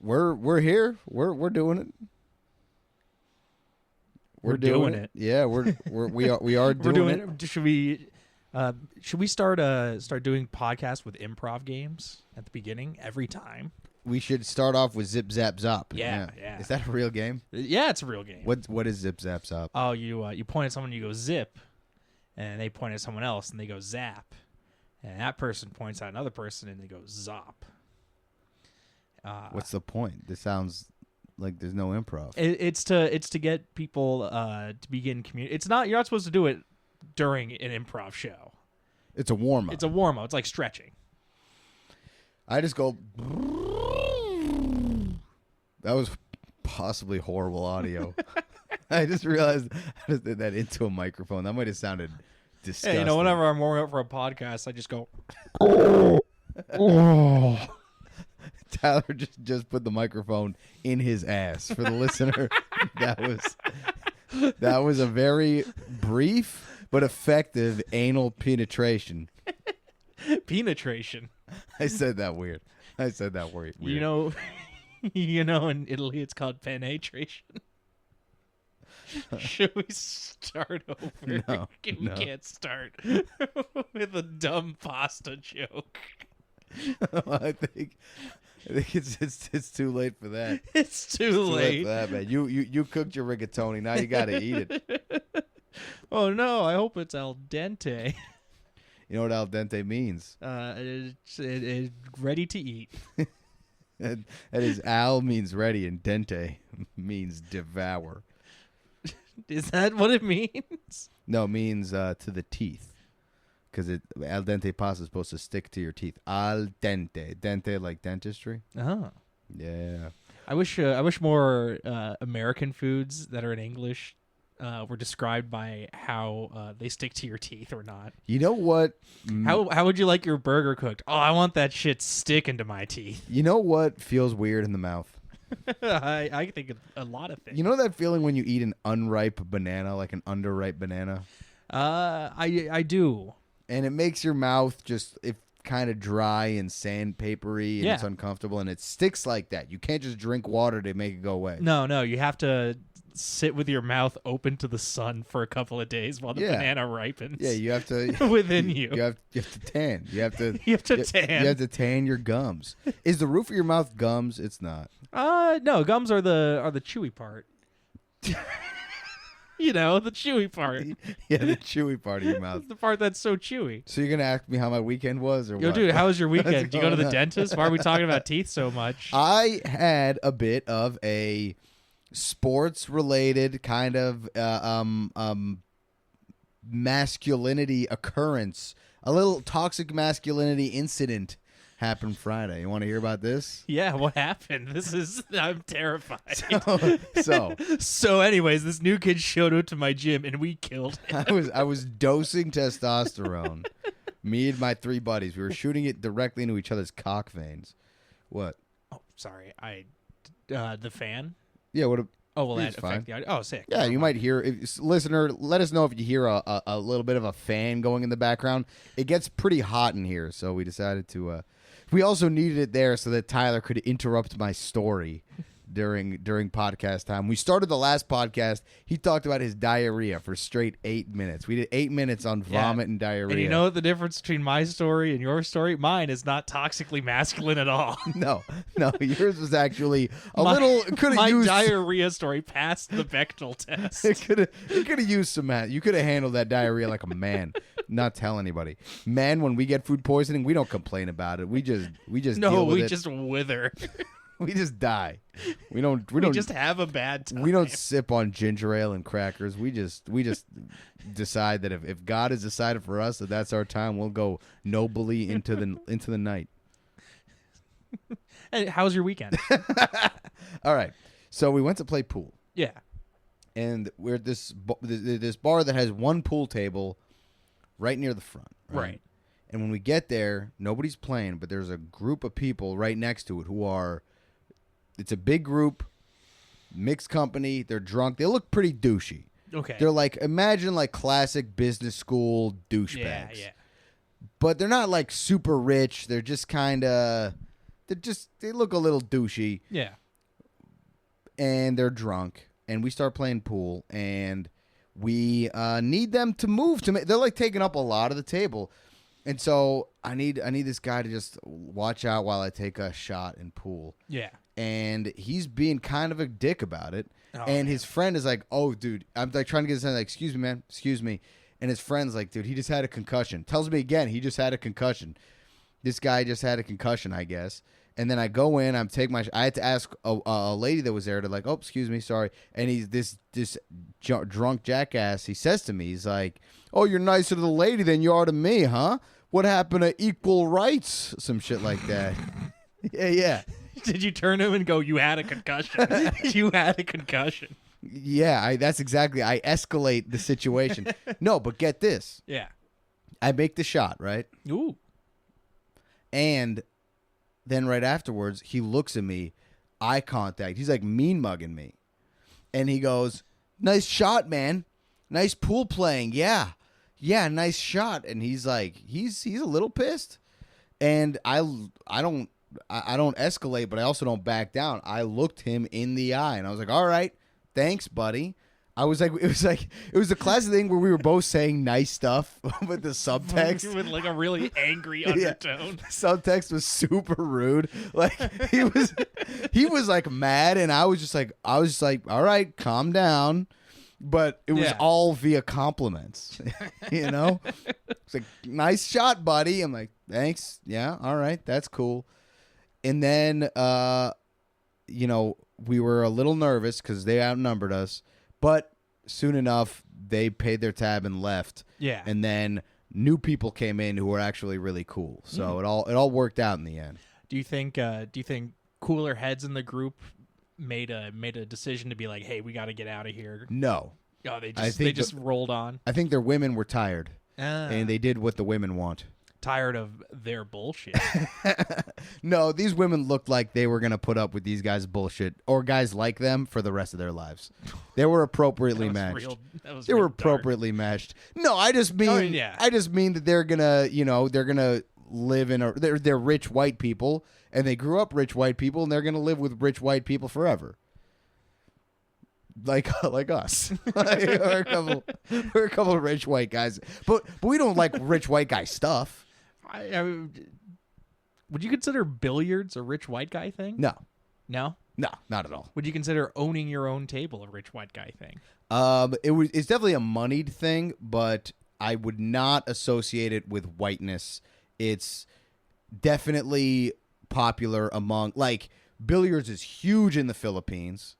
We're here. We're doing it. We're doing it. Yeah, we are doing it. Should we start doing podcasts with improv games at the beginning every time? We should start off with Zip Zap Zop. Yeah. Is that a real game? Yeah, it's a real game. What is Zip Zap Zop? Oh, you point at someone, you go zip, and they point at someone else, and they go zap, and that person points at another person, and they go zop. What's the point? This sounds like there's no improv. It's to get people to begin community. You're not supposed to do it during an improv show. It's a warm up. It's a warm up. It's like stretching. I just go. That was possibly horrible audio. I just realized I just did that into a microphone. That might have sounded disgusting. Hey, whenever I'm warming up for a podcast, I just go. Tyler just put the microphone in his ass for the listener. That was a very brief but effective anal penetration. Penetration. I said that weird. You know, in Italy it's called penetration. Should we start over? No, We can't start with a dumb pasta joke. I think it's too late for that. It's too late for that, man. You cooked your rigatoni. Now you got to eat it. Oh no! I hope it's al dente. You know what al dente means? It's ready to eat. That is, al means ready, and dente means devour. Is that what it means? No, it means to the teeth. Because al dente pasta is supposed to stick to your teeth. Al dente. Dente like dentistry. Oh. Yeah. I wish more American foods that are in English were described by how they stick to your teeth or not. You know what? How would you like your burger cooked? Oh, I want that shit sticking to my teeth. You know what feels weird in the mouth? I think of a lot of things. You know that feeling when you eat an unripe banana, like an underripe banana? I do. And it makes your mouth just kind of dry and sandpapery, and Yeah. it's uncomfortable, and it sticks like that. You can't just drink water to make it go away. No, you have to sit with your mouth open to the sun for a couple of days while the banana ripens. Yeah, you have to within you. You have to tan. You have to tan. You have to tan your gums. Is the roof of your mouth gums? It's not. No, gums are the chewy part. The chewy part. Yeah, the chewy part of your mouth. The part that's so chewy. So you're gonna ask me how my weekend was, or Yo, what? dude, how was your weekend? What's Did you go to the going on? dentist? Why are we talking about teeth so much? I had a bit of a sports-related kind of masculinity occurrence, a little toxic masculinity incident happened Friday. You want to hear about this? Yeah, what happened? I'm terrified. So anyways, this new kid showed up to my gym and we killed him. I was dosing testosterone. Me and my 3 buddies, we were shooting it directly into each other's cock veins. What? Oh, sorry. The fan? Yeah, what? Oh, well, It's that fine. affect the audio. Oh, sick. Yeah, you might hear. Listener, let us know if you hear a little bit of a fan going in the background. It gets pretty hot in here, so we decided to. We also needed it there so that Tyler could interrupt my story during podcast time. We started the last podcast. He talked about his diarrhea for straight 8 minutes. We did 8 minutes on vomit and diarrhea. And you know what the difference between my story and your story? Mine is not toxically masculine at all. No, yours was actually little. Could have used my diarrhea story passed the Bechdel test. It could have used some. You could have handled that diarrhea like a man. Not tell anybody. Men, when we get food poisoning, we don't complain about it. We just deal with it. Just wither. We just die. We just have a bad time. We don't sip on ginger ale and crackers. We just decide that if God has decided for us that that's our time, we'll go nobly into the night. And how's your weekend? All right. So we went to play pool. Yeah. And we're at this bar that has one pool table right near the front. Right. And when we get there, nobody's playing, but there's a group of people right next to it who are. It's a big group, mixed company. They're drunk. They look pretty douchey. Okay. They're like, imagine like classic business school douchebags. Yeah. But they're not like super rich. They're just kind of, they look a little douchey. Yeah. And they're drunk, and we start playing pool, and we need them to move to me. They're like taking up a lot of the table, and so I need this guy to just watch out while I take a shot in pool. Yeah. And he's being kind of a dick about it. Oh, and man. his friend is like, "Oh, dude," I'm like trying to get this in, like, "Excuse me, man, excuse me." And his friend's like, "Dude, he just had a concussion." Tells me again, he just had a concussion. This guy just had a concussion, I guess. And then I go in, I had to ask a lady that was there to like, "Oh, excuse me, sorry." And he's this drunk jackass. He says to me, he's like, "Oh, you're nicer to the lady than you are to me, huh? What happened to equal rights?" Some shit like that. Yeah. Did you turn to him and go, "You had a concussion"? You had a concussion. Yeah, that's exactly. I escalate the situation. No, but get this. Yeah. I make the shot, right? Ooh. And then right afterwards, he looks at me, eye contact. He's like mean mugging me. And he goes, "Nice shot, man. Nice pool playing. Yeah. Yeah, nice shot." And he's like, he's a little pissed. And I don't escalate, but I also don't back down. I looked him in the eye, and I was like, "All right, thanks, buddy." I was like, it was the classic thing where we were both saying nice stuff with the subtext. With like a really angry undertone. The subtext was super rude. Like he was like mad, and I was just like, "All right, calm down." But it was all via compliments, you know? It's like, "Nice shot, buddy." I'm like, "Thanks. Yeah, all right, that's cool." And then, we were a little nervous because they outnumbered us. But soon enough, they paid their tab and left. Yeah. And then new people came in who were actually really cool. So it all worked out in the end. Do you think cooler heads in the group made a decision to be like, "Hey, we got to get out of here"? No. Oh, they just rolled on. I think their women were tired, and they did what the women want. Tired of their bullshit. No, these women looked like they were going to put up with these guys' bullshit or guys like them for the rest of their lives. They were appropriately matched. They were appropriately matched. No, I just mean that they're going to live in they're rich white people, and they grew up rich white people, and they're going to live with rich white people forever. Like us. we're a couple of rich white guys. But we don't like rich white guy stuff. Would you consider billiards a rich white guy thing? No. No? No, not at all. Would you consider owning your own table a rich white guy thing? It's definitely a moneyed thing, but I would not associate it with whiteness. It's definitely popular among, like, billiards is huge in the Philippines.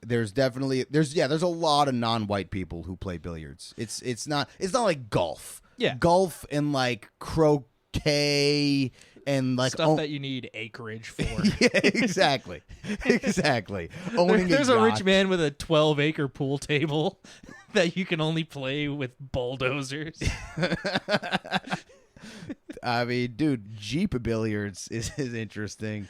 There's a lot of non-white people who play billiards. It's not like golf. Yeah. Golf and like croquet and like stuff that you need acreage for. Yeah, exactly. There's a rich man with a 12-acre pool table that you can only play with bulldozers. I mean, dude, Jeep billiards is interesting.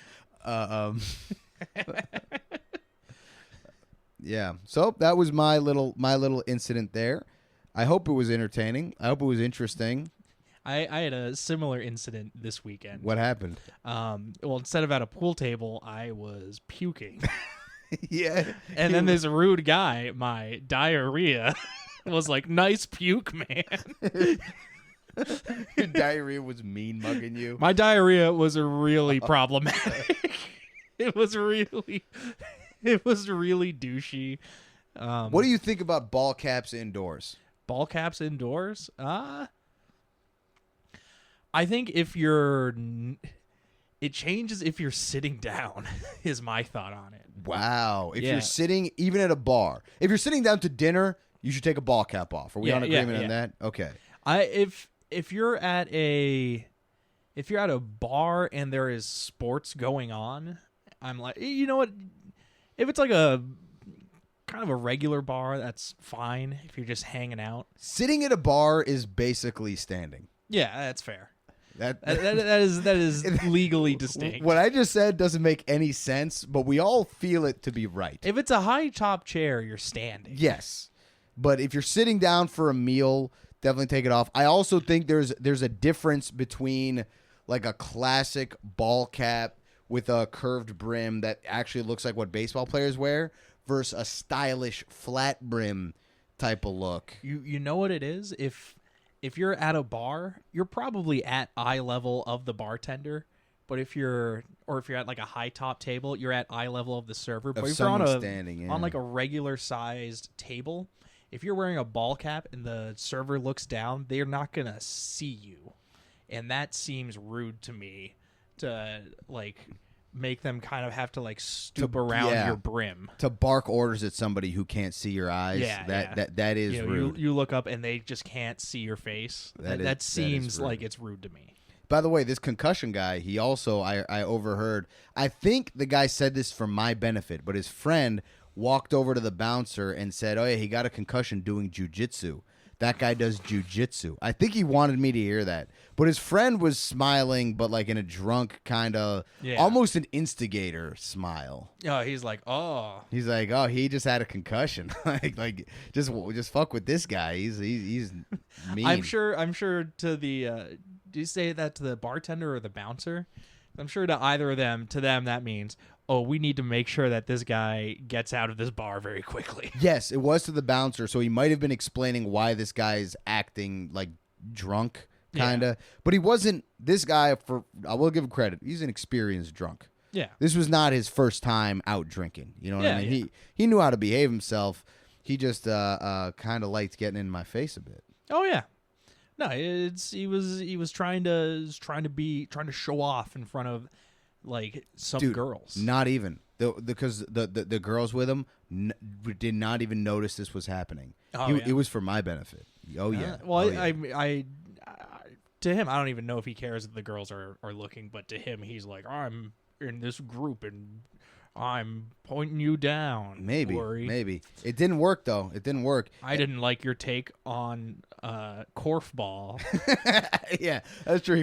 Yeah, so that was my little incident there. I hope it was entertaining. I hope it was interesting. I had a similar incident this weekend. What happened? Well, instead of at a pool table, I was puking. Yeah. And then this rude guy, my diarrhea, was like, "Nice puke, man." Your diarrhea was mean mugging you? My diarrhea was really problematic. It was really douchey. What do you think about ball caps indoors? Ball caps indoors? I think it changes if you're sitting down, is my thought on it. Wow. If you're sitting, even at a bar, if you're sitting down to dinner, you should take a ball cap off. Are we on agreement on that? Okay. If you're at a bar and there is sports going on, I'm like, you know what? If it's like a kind of a regular bar, that's fine. If you're just hanging out, sitting at a bar is basically standing. Yeah, that's fair. That is legally distinct. What I just said doesn't make any sense, but we all feel it to be right. If it's a high top chair, you're standing. Yes, but if you're sitting down for a meal, definitely take it off. I also think there's a difference between like a classic ball cap with a curved brim that actually looks like what baseball players wear versus a stylish flat brim type of look. You know what it is? If you're at a bar, you're probably at eye level of the bartender. But if you're at like a high top table, you're at eye level of the server. But if you're on standing, on like a regular sized table, if you're wearing a ball cap and the server looks down, they're not gonna see you, and that seems rude to me. To like make them kind of have to like stoop around your brim to bark orders at somebody who can't see your eyes. That is rude. You look up and they just can't see your face. That seems like it's rude to me. By the way, this concussion guy, he also I overheard. I think the guy said this for my benefit, but his friend walked over to the bouncer and said, "Oh yeah, he got a concussion doing jujitsu." That guy does jujitsu. I think he wanted me to hear that. But his friend was smiling, but like in a drunk kind of, almost an instigator smile. Oh, he's like, oh. He's like, oh, he just had a concussion. like just fuck with this guy. He's mean. I'm sure to the, do you say that to the bartender or the bouncer? I'm sure to either of them, to them that means, oh, we need to make sure that this guy gets out of this bar very quickly. Yes, it was to the bouncer, so he might have been explaining why this guy's acting like drunk, kind of. Yeah. But he wasn't, this guy, I will give him credit, he's an experienced drunk. Yeah. This was not his first time out drinking. You know what I mean? Yeah. He knew how to behave himself. He just kind of liked getting in my face a bit. Oh, yeah. No, he was trying to show off in front of like some girls. Not even because the girls with him did not even notice this was happening. It was for my benefit. Oh yeah. Well, I to him, I don't even know if he cares if the girls are looking, but to him, he's like, I'm in this group and I'm pointing you down. Maybe. It didn't work though. It didn't work. I didn't like your take on korfball. Yeah, that's true.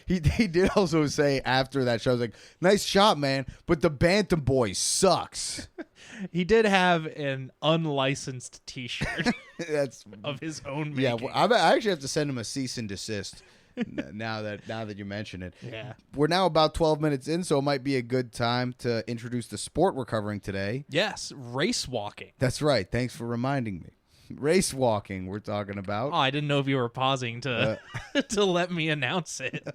He did also say after that show, I was like, nice shot, man, but the Bantam boy sucks. He did have an unlicensed T-shirt. That's of his own making. Yeah, well, I actually have to send him a cease and desist. Now that you mention it. Yeah. We're now about 12 minutes in, so it might be a good time to introduce the sport we're covering today. Yes, race walking. That's right. Thanks for reminding me. Race walking we're talking about. Oh, I didn't know if you were pausing to to let me announce it.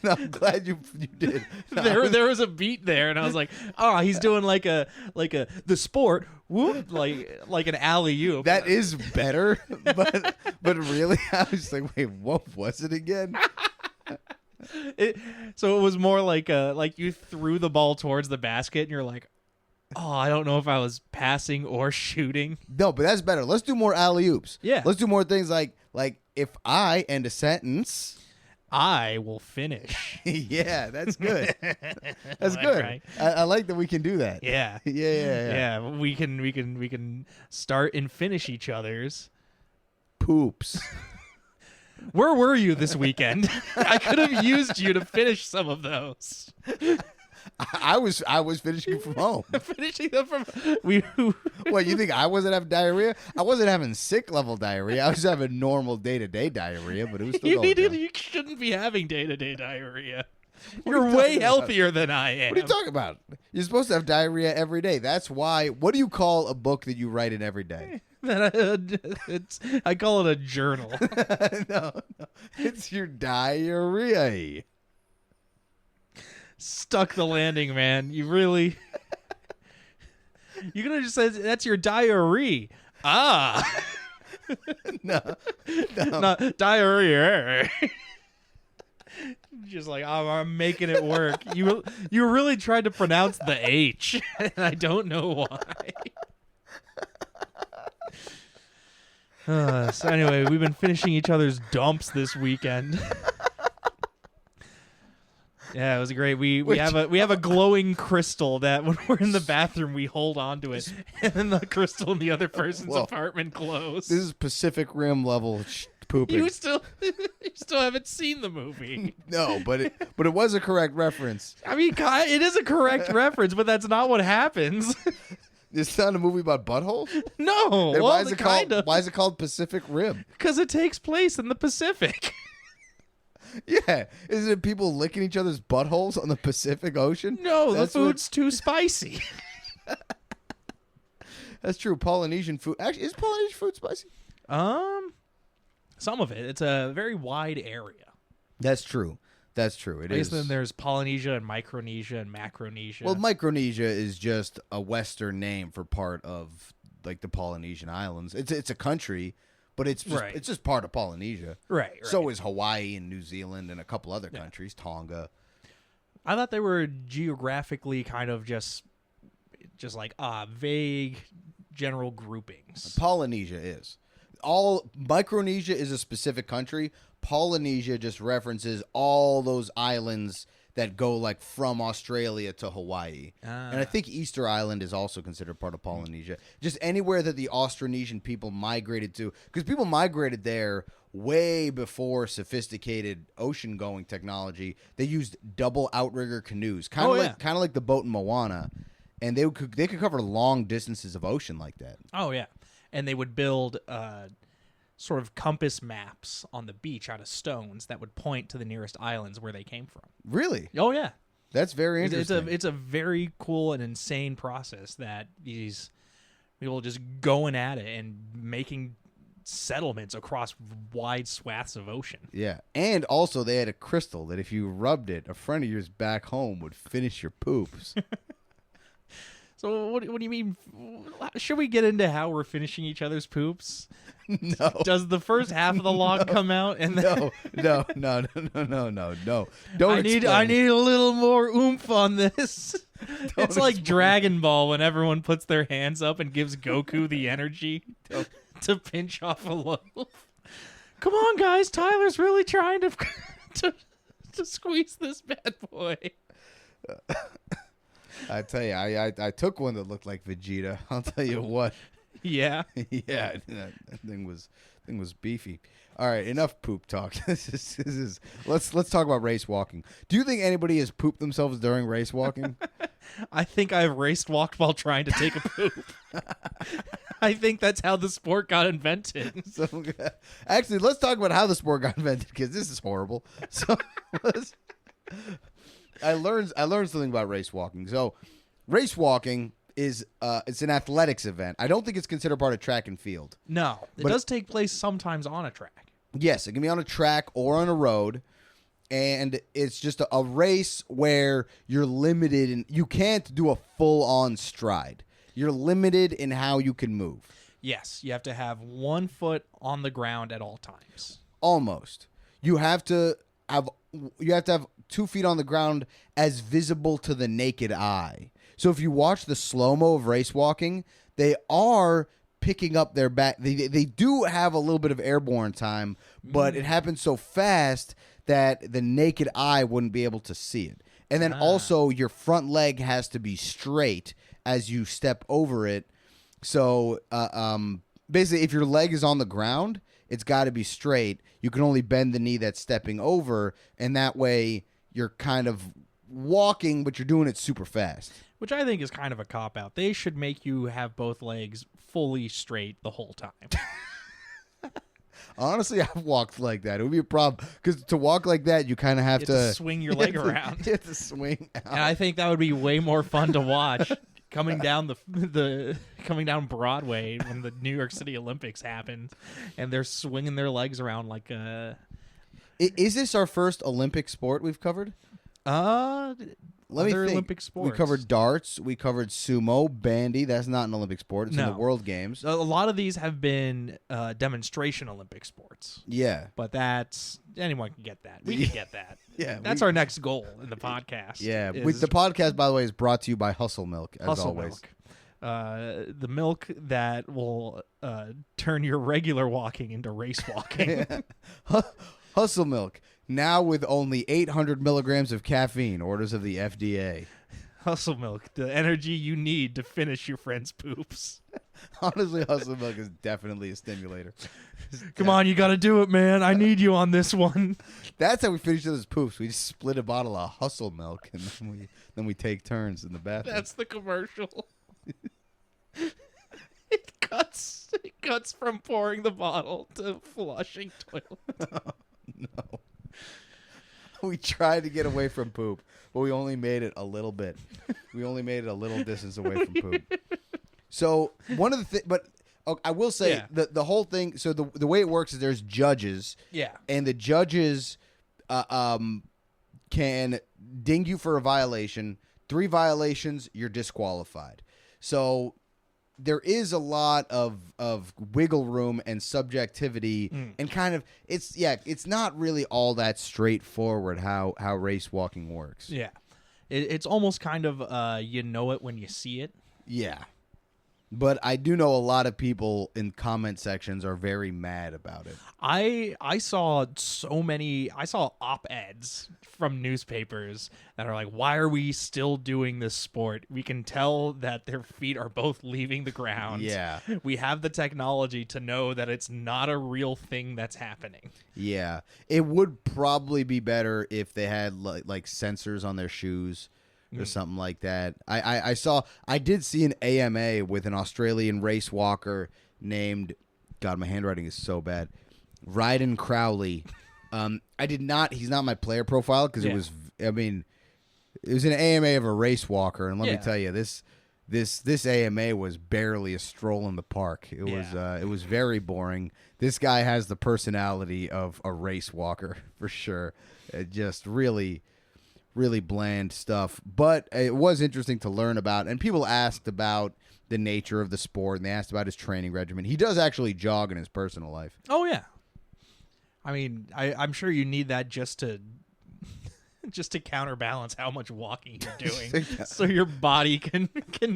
No, I'm glad you did. There was a beat there, and I was like, oh, he's doing like the sport, whoop, like an alley-oop. That is better, but really, I was like, wait, what was it again? So it was more like you threw the ball towards the basket, and you're like, oh, I don't know if I was passing or shooting. No, but that's better. Let's do more alley-oops. Yeah. Let's do more things like if I end a sentence, I will finish. Yeah, that's good. That's good. Right. I like that we can do that. Yeah. Yeah. We can start and finish each other's poops. Where were you this weekend? I could have used you to finish some of those. I was finishing from home. Finishing them from What, you think I wasn't having diarrhea? I wasn't having sick level diarrhea. I was having normal day-to-day diarrhea, but it was still You shouldn't be having day-to-day diarrhea. You're way healthier than I am. What are you talking about? You're supposed to have diarrhea every day. That's why. What do you call a book that you write in every day? I call it a journal. No, it's your diarrhea. Stuck the landing, man. You really... You could have just said, that's your diarrhea. Ah. No. Diarrhea. Just like, I'm making it work. You really tried to pronounce the H, and I don't know why. So anyway, we've been finishing each other's dumps this weekend. Yeah, it was great. We have a glowing crystal that when we're in the bathroom we hold on to it, and then the crystal in the other person's apartment glows. This is Pacific Rim level pooping. You still haven't seen the movie. No, but it was a correct reference. I mean, it is a correct reference, but that's not what happens. It's not a movie about buttholes? No. Then why is it called Pacific Rim? Because it takes place in the Pacific. Yeah. Is it people licking each other's buttholes on the Pacific Ocean? No, That's the food's too spicy. That's true. Polynesian food. Actually, is Polynesian food spicy? Some of it. It's a very wide area. That's true. That's true. It I guess is. then there's Polynesia and Micronesia and Macronesia. Well, Micronesia is just a Western name for part of like the Polynesian Islands. It's a country, but it's just it's just part of Polynesia. Right. So is Hawaii and New Zealand and a couple other countries, Tonga. I thought they were geographically kind of just like vague general groupings. Polynesia is. All Micronesia is a specific country. Polynesia just references all those islands that go like from Australia to Hawaii. And I think Easter Island is also considered part of Polynesia. Just anywhere that the Austronesian people migrated to, because people migrated there way before sophisticated ocean-going technology. They used double outrigger canoes, kind of like the boat in Moana, and they could cover long distances of ocean like that. Oh yeah, and they would build sort of compass maps on the beach out of stones that would point to the nearest islands where they came from. Really? Oh yeah, that's very interesting. It's a very cool and insane process that these people just going at it and making settlements across wide swaths of ocean. Yeah, and also they had a crystal that if you rubbed it, a friend of yours back home would finish your poops. So what do you mean? Should we get into how we're finishing each other's poops? No. Does the first half of the log come out and then No. Don't. I need a little more oomph on this. It's like Dragon Ball when everyone puts their hands up and gives Goku the energy to pinch off a loaf. Come on, guys! Tyler's really trying to squeeze this bad boy. I tell you, I took one that looked like Vegeta. I'll tell you what. Yeah. Yeah, that thing was beefy. All right, enough poop talk. This is let's talk about race walking. Do you think anybody has pooped themselves during race walking? I think I've race walked while trying to take a poop. I think that's how the sport got invented. So, actually, let's talk about how the sport got invented because this is horrible. So, I learned something about race walking. So, race walking is it's an athletics event. I don't think it's considered part of track and field. No, it does take place sometimes on a track. Yes, it can be on a track or on a road, and it's just a race where you're limited and you can't do a full-on stride. You're limited in how you can move. Yes, you have to have 1 foot on the ground at all times. Almost. You have to have 2 feet on the ground as visible to the naked eye. So if you watch the slow-mo of race walking, they are picking up their back. They do have a little bit of airborne time, but it happens so fast that the naked eye wouldn't be able to see it. And then also your front leg has to be straight as you step over it. So basically, if your leg is on the ground, it's got to be straight. You can only bend the knee that's stepping over, and that way you're kind of walking, but you're doing it super fast. Which I think is kind of a cop-out. They should make you have both legs fully straight the whole time. Honestly, I've walked like that. It would be a problem because to walk like that, you kind of have to swing your leg around. You have to swing out. And I think that would be way more fun to watch coming down coming down Broadway when the New York City Olympics happened, and they're swinging their legs around like a. Is this our first Olympic sport we've covered? Let me think. Olympic sports. We covered darts. We covered sumo, bandy. That's not an Olympic sport. It's in the World Games. A lot of these have been demonstration Olympic sports. Yeah. But anyone can get that. We can get that. Yeah. That's our next goal in the podcast. Yeah. The podcast, by the way, is brought to you by Hustle Milk, as Hustle always. Milk. The milk that will turn your regular walking into race walking. Hustle Milk. Now with only 800 milligrams of caffeine, orders of the FDA. Hustle Milk, the energy you need to finish your friend's poops. Honestly, Hustle Milk is definitely a stimulator. Come on, you got to do it, man. I need you on this one. That's how we finish those poops. We just split a bottle of Hustle Milk, and then we take turns in the bathroom. That's the commercial. It cuts from pouring the bottle to flushing toilet. No. We tried to get away from poop, but we only made it a little bit. We only made it a little distance away from poop. So one of the things, but I will say the whole thing. So the way it works is there's judges. Yeah. And the judges can ding you for a violation. 3 violations, you're disqualified. So there is a lot of wiggle room and subjectivity and kind of it's not really all that straightforward how race walking works. Yeah. It's almost kind of you know it when you see it. Yeah. But I do know a lot of people in comment sections are very mad about it. I saw op-eds from newspapers that are like, why are we still doing this sport? We can tell that their feet are both leaving the ground. Yeah. We have the technology to know that it's not a real thing that's happening. Yeah. It would probably be better if they had like sensors on their shoes or something like that. I did see an AMA with an Australian race walker named, God, my handwriting is so bad, Ryden Crowley. He's not my player profile because it was an AMA of a race walker, and let me tell you, this AMA was barely a stroll in the park. It was very boring. This guy has the personality of a race walker for sure. Just really bland stuff, but it was interesting to learn about. And people asked about the nature of the sport, and they asked about his training regimen. He does actually jog in his personal life. Oh yeah, I mean, I'm sure you need that just to counterbalance how much walking you're doing, so your body can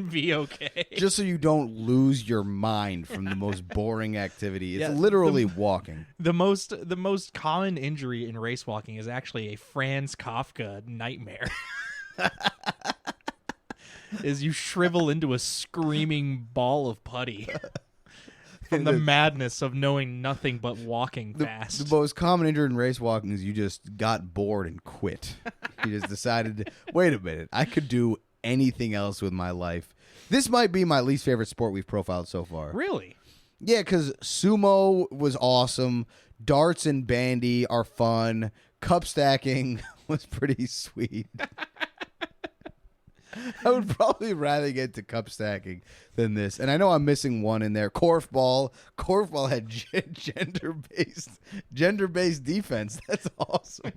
be okay. Just so you don't lose your mind from the most boring activity. It's literally walking. The most common injury in race walking is actually a Franz Kafka nightmare. Is you shrivel into a screaming ball of putty from the madness of knowing nothing but walking fast. The most common injury in race walking is you just got bored and quit. You just decided, wait a minute, I could do anything else with my life. This might be my least favorite sport we've profiled so far. Really? Yeah, because sumo was awesome. Darts and bandy are fun. Cup stacking was pretty sweet. I would probably rather get to cup stacking than this. And I know I'm missing one in there. Korfball. Korfball had gender-based defense. That's awesome.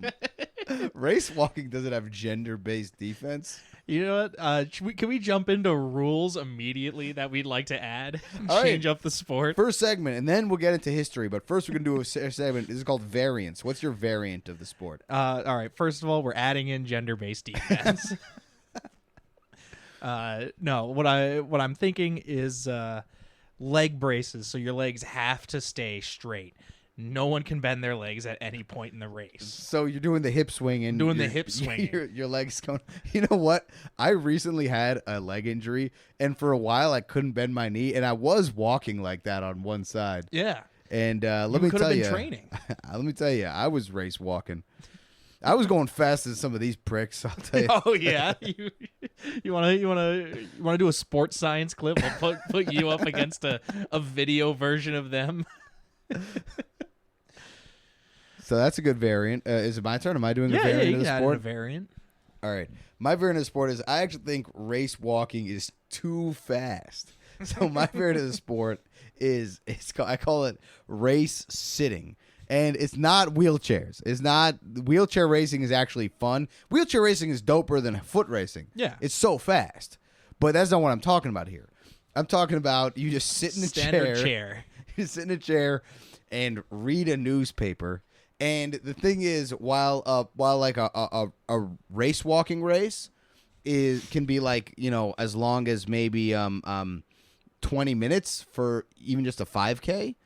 Race walking doesn't have gender-based defense. You know what? Can we jump into rules immediately that we'd like to add? Change up the sport. First segment, and then we'll get into history. But first, we're going to do a segment. This is called variants. What's your variant of the sport? All right. First of all, we're adding in gender-based defense. No, what I'm thinking is leg braces, so your legs have to stay straight. No one can bend their legs at any point in the race. So you're doing the hip swing and your legs going. You know what? I recently had a leg injury, and for a while I couldn't bend my knee, and I was walking like that on one side. Yeah. And let me tell you, training. Let me tell you, I was race walking. I was going fast as some of these pricks. I'll tell you. Oh yeah, you want to do a sports science clip? We'll put you up against a video version of them. So that's a good variant. Is it my turn? Am I doing a variant of the sport? A variant. All right, my variant of the sport is I actually think race walking is too fast. So my variant of the sport is I call it race sitting. And it's not wheelchairs. It's not wheelchair racing is actually fun. Wheelchair racing is doper than foot racing. Yeah. It's so fast. But that's not what I'm talking about here. I'm talking about you just sit in a chair. You sit in a chair and read a newspaper. And the thing is, while like a race walking race can be like, you know, as long as maybe 20 minutes for even just a 5K.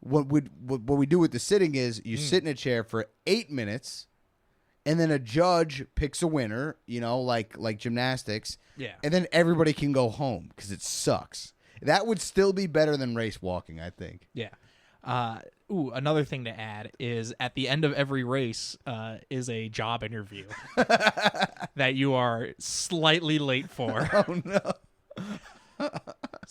What we do with the sitting is you sit in a chair for 8 minutes, and then a judge picks a winner, you know, like gymnastics. Yeah. And then everybody can go home because it sucks. That would still be better than race walking, I think. Yeah. Another thing to add is at the end of every race is a job interview that you are slightly late for. Oh, no.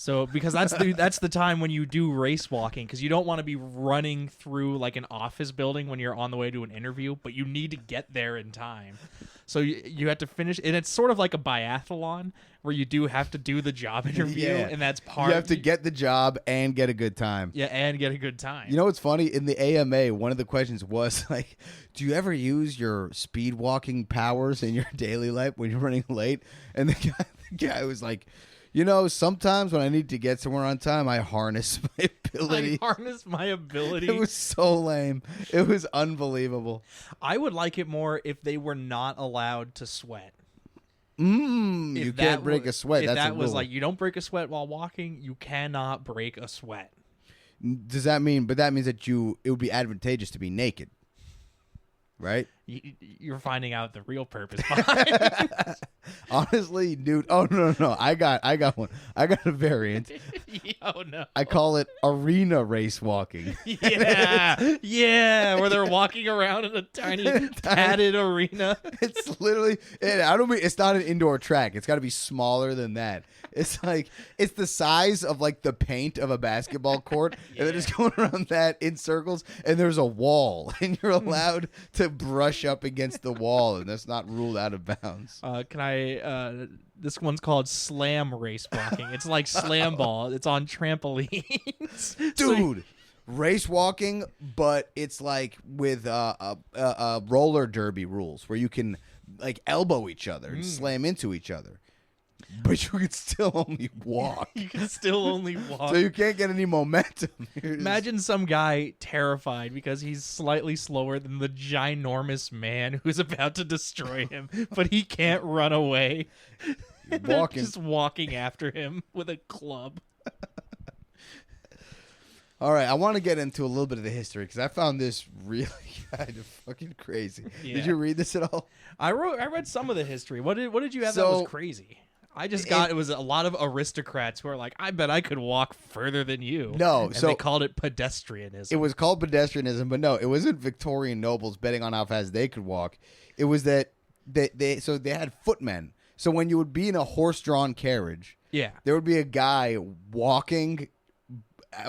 So because that's the time when you do race walking, because you don't want to be running through like an office building when you're on the way to an interview, but you need to get there in time. So you have to finish, and it's sort of like a biathlon where you do have to do the job interview, and that's part. You have to get the job and get a good time. Yeah, and get a good time. You know what's funny? In the AMA, one of the questions was like, do you ever use your speed walking powers in your daily life when you're running late? And the guy was like, you know, sometimes when I need to get somewhere on time, I harness my ability. I harness my ability. It was so lame. It was unbelievable. I would like it more if they were not allowed to sweat. You can't break a sweat. If That's that a was rule. like, you don't break a sweat while walking, you cannot break a sweat. Does that mean? But that means that it would be advantageous to be naked, right? You're finding out the real purpose behind it. Honestly, dude. Oh no! I got one. I got a variant. Oh no! I call it arena race walking. Yeah, where they're walking around in a tiny padded arena. It's literally. I don't mean it's not an indoor track. It's got to be smaller than that. It's like it's the size of like the paint of a basketball court, and they're just going around that in circles. And there's a wall, and you're allowed to brush up against the wall, and that's not ruled out of bounds. This one's called slam race walking. It's like slam ball. It's on trampolines. Dude, race walking, but it's like with roller derby rules where you can like elbow each other and slam into each other. But you can still only walk. You can still only walk. So you can't get any momentum. Imagine some guy terrified because he's slightly slower than the ginormous man who's about to destroy him, but he can't run away. Walking. Just walking after him with a club. All right, I want to get into a little bit of the history because I found this really kind of fucking crazy. Yeah. Did you read this at all? I read some of the history. What did you have that was crazy? I just got it was a lot of aristocrats who are like, I bet I could walk further than you. No, and so they called it pedestrianism. It was called pedestrianism, but no, it wasn't Victorian nobles betting on how fast they could walk. It was that they had footmen. So when you would be in a horse-drawn carriage, there would be a guy walking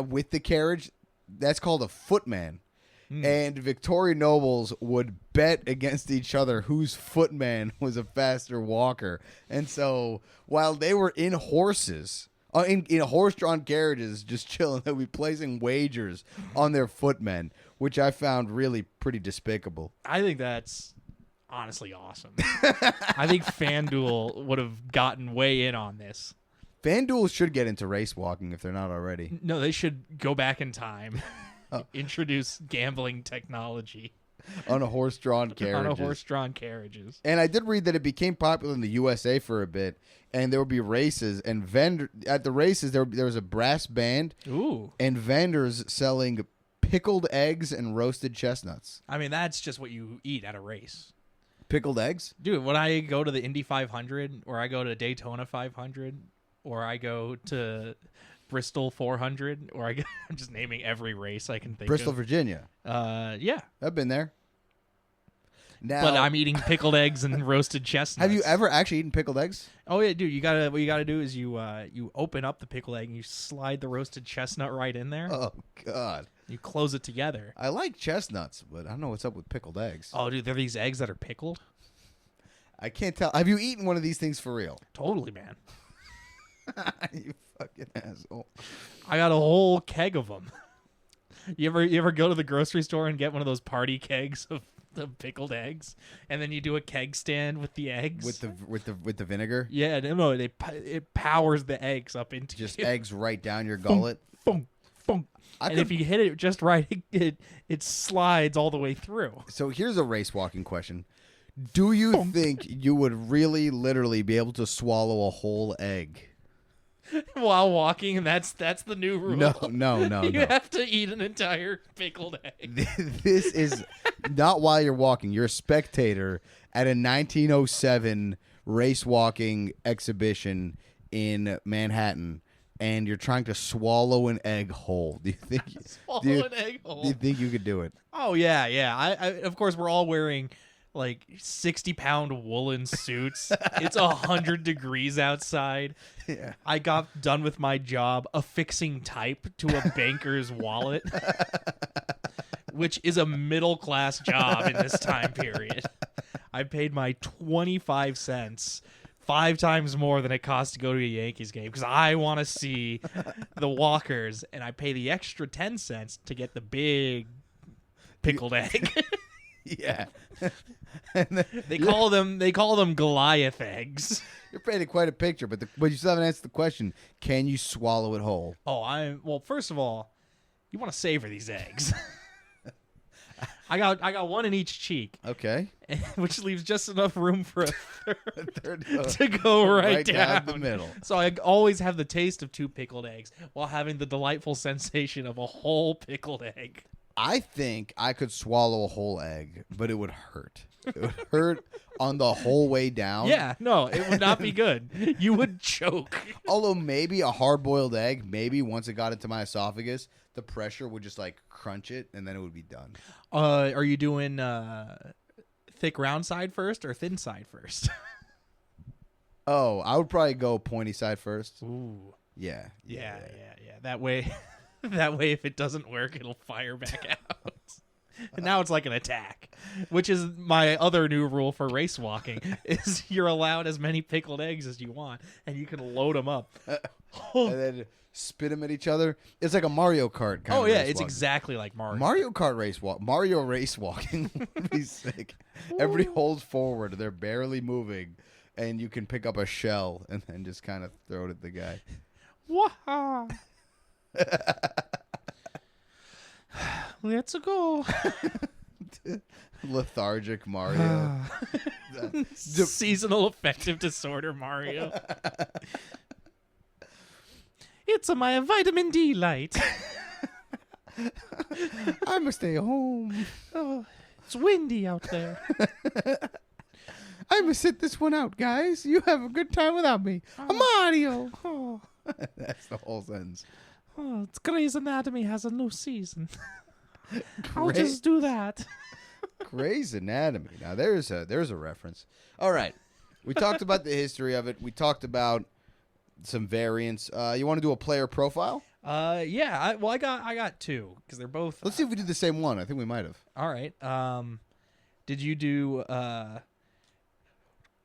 with the carriage. That's called a footman. And Victorian nobles would bet against each other whose footman was a faster walker. And so while they were in horses, in horse-drawn carriages, just chilling, they would be placing wagers on their footmen, which I found really pretty despicable. I think that's honestly awesome. I think FanDuel would have gotten way in on this. FanDuel should get into race walking if they're not already. No, they should go back in time. Introduce gambling technology on a horse-drawn carriages. And I did read that it became popular in the USA for a bit, and there would be races, and at the races there was a brass band. Ooh. And vendors selling pickled eggs and roasted chestnuts. I mean, that's just what you eat at a race. Pickled eggs? Dude, when I go to the Indy 500, or I go to Daytona 500, or I go to Bristol 400, or I'm just naming every race I can think Bristol, of. Virginia. Yeah. I've been there. Now, but I'm eating pickled eggs and roasted chestnuts. Have you ever actually eaten pickled eggs? Oh yeah, dude. What you gotta do is you open up the pickled egg and you slide the roasted chestnut right in there. Oh God. You close it together. I like chestnuts, but I don't know what's up with pickled eggs. Oh, dude, they're these eggs that are pickled. I can't tell. Have you eaten one of these things for real? Totally, man. You fucking asshole. I got a whole keg of them. You ever go to the grocery store and get one of those party kegs of the pickled eggs, and then you do a keg stand with the eggs with the vinegar? Yeah, no, it powers the eggs up into just eggs right down your gullet. Boom, boom. And if you hit it just right, it slides all the way through. So here's a race walking question. Do you think you would really literally be able to swallow a whole egg? While walking, and that's the new rule. No. You have to eat an entire pickled egg. This is not while you're walking. You're a spectator at a 1907 race walking exhibition in Manhattan, and you're trying to swallow an egg whole. Do you think an egg whole? Do you think you could do it? Oh yeah. I of course we're all wearing like 60-pound woolen suits. It's 100 degrees outside. Yeah. I got done with my job affixing type to a banker's wallet, which is a middle-class job in this time period. I paid my 25 cents, 5 times more than it cost to go to a Yankees game, because I want to see the Walkers, and I pay the extra 10 cents to get the big pickled egg. Yeah. And then, They call them Goliath eggs. you're painting quite a picture, but you still haven't answered the question. Can you swallow it whole? Well, first of all, you want to savor these eggs. I got one in each cheek, Okay. which leaves just enough room for a Third, to go right down the middle. So I always have the taste of 2 pickled eggs while having the delightful sensation of a whole pickled egg. I think I could swallow a whole egg, but it would hurt. It would hurt on the whole way down. Yeah, no, it would not be good. You would choke. Although maybe a hard-boiled egg, maybe once it got into my esophagus, the pressure would just like crunch it, and then it would be done. Are you doing thick round side first or thin side first? Oh, I would probably go pointy side first. Ooh. Yeah. That way, if it doesn't work, it'll fire back out. And now it's like an attack, which is my other new rule for race walking: is you're allowed as many pickled eggs as you want, and you can load them up. And then spit them at each other. It's like a Mario Kart kind of yeah, race it's walking. exactly like Mario. Mario Kart Mario race walking would be sick. Everybody holds forward. They're barely moving. And you can pick up a shell and then just kind of throw it at the guy. Wah! Let's go. Lethargic Mario. Seasonal affective disorder Mario. It's my vitamin D light. I must stay home. Oh, it's windy out there. I must sit this one out, guys. You have a good time without me. Mario. Oh, That's the whole sentence. It's Grey's Anatomy has a new season. I'll just do that. Grey's Anatomy. Now there's a reference. All right, we talked about the history of it. We talked about some variants. You want to do a player profile? Yeah. I got 2 because they're both. Let's see if we did the same one. I think we might have. All right. Did you do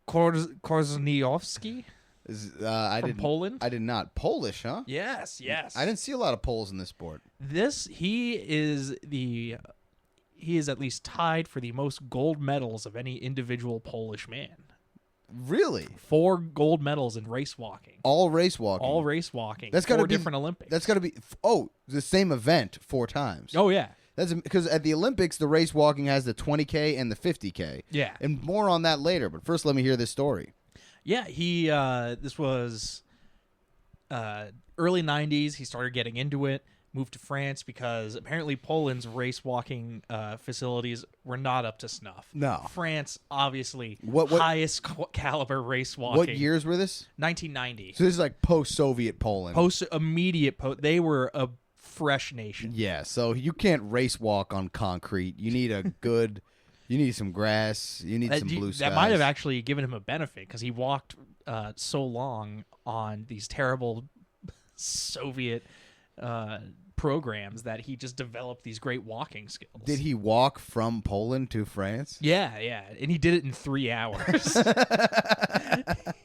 Korzeniowski I from didn't. Poland? I did not. Polish, huh? Yes. I didn't see a lot of Poles in this sport. He is at least tied for the most gold medals of any individual Polish man. Really? 4 gold medals in race walking. All race walking. That's got to be different Olympics. That's got to be. The same event 4 times. Oh yeah. That's because at the Olympics, the race walking has the 20K and the 50K. Yeah. And more on that later. But first, let me hear this story. Yeah, this was early 90s. He started getting into it, moved to France because apparently Poland's race walking facilities were not up to snuff. No. France, obviously, What highest caliber race walking. What years were this? 1990. So this is like post-Soviet Poland. They were a fresh nation. Yeah, so you can't race walk on concrete. You need a good... You need some grass. You need some blue skies. That might have actually given him a benefit because he walked so long on these terrible Soviet programs that he just developed these great walking skills. Did he walk from Poland to France? Yeah, and he did it in 3 hours.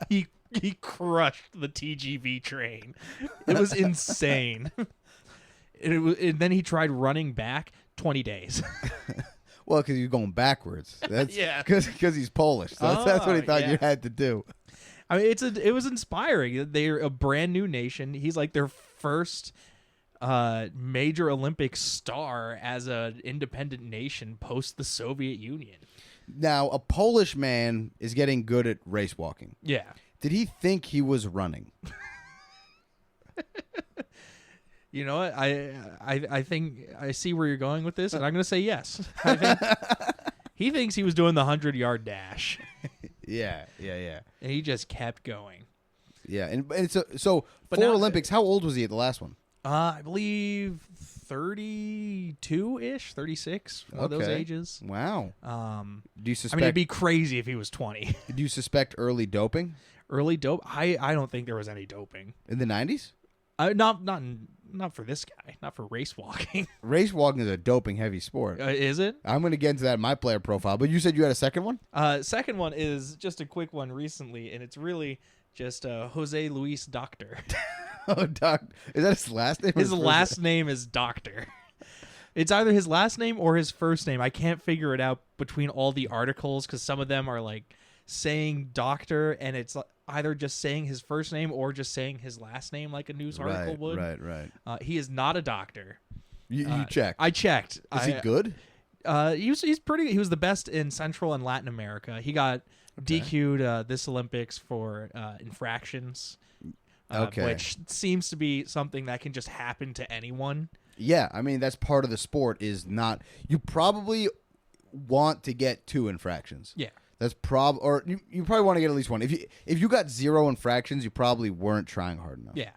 He crushed the TGV train. It was insane. And then he tried running back 20 days. Well, because he's going backwards. That's Yeah. Because he's Polish. So that's what he thought yeah. you had to do. I mean, it was inspiring. They're a brand new nation. He's like their first major Olympic star as an independent nation post the Soviet Union. Now, a Polish man is getting good at race walking. Yeah. Did he think he was running? You know what? I think I see where you're going with this, and I'm going to say yes. I think he thinks he was doing the 100-yard dash. Yeah. And he just kept going. Yeah, and so But for now- Olympics, how old was he at the last one? I believe 32-ish, 36, one of those Okay. ages. Wow. Do you I mean, suspect? it'd be crazy if he was 20. Do you suspect early doping Early dope? I don't think there was any doping. in the 90s? Not for this guy. Not for race walking. Race walking is a doping heavy sport. Is it? I'm going to get into that in my player profile, but you said you had a second one? Second one is just a quick one recently, and it's really just Jose Luis Doctor. Oh, Doc. Is that his last name? or His first last name is Doctor. It's either his last name or his first name. I can't figure it out between all the articles because some of them are like saying Doctor, and it's either just saying his first name or just saying his last name like a news article would. Right. He is not a doctor. You checked. I checked. Is he good? He's pretty. He was the best in Central and Latin America. He got DQ'd this Olympics for infractions. Which seems to be something that can just happen to anyone. Yeah, I mean that's part of the sport. Is not you probably want to get 2 infractions. Yeah. That's or you probably want to get at least 1. If you got 0 infractions, you probably weren't trying hard enough. Yeah.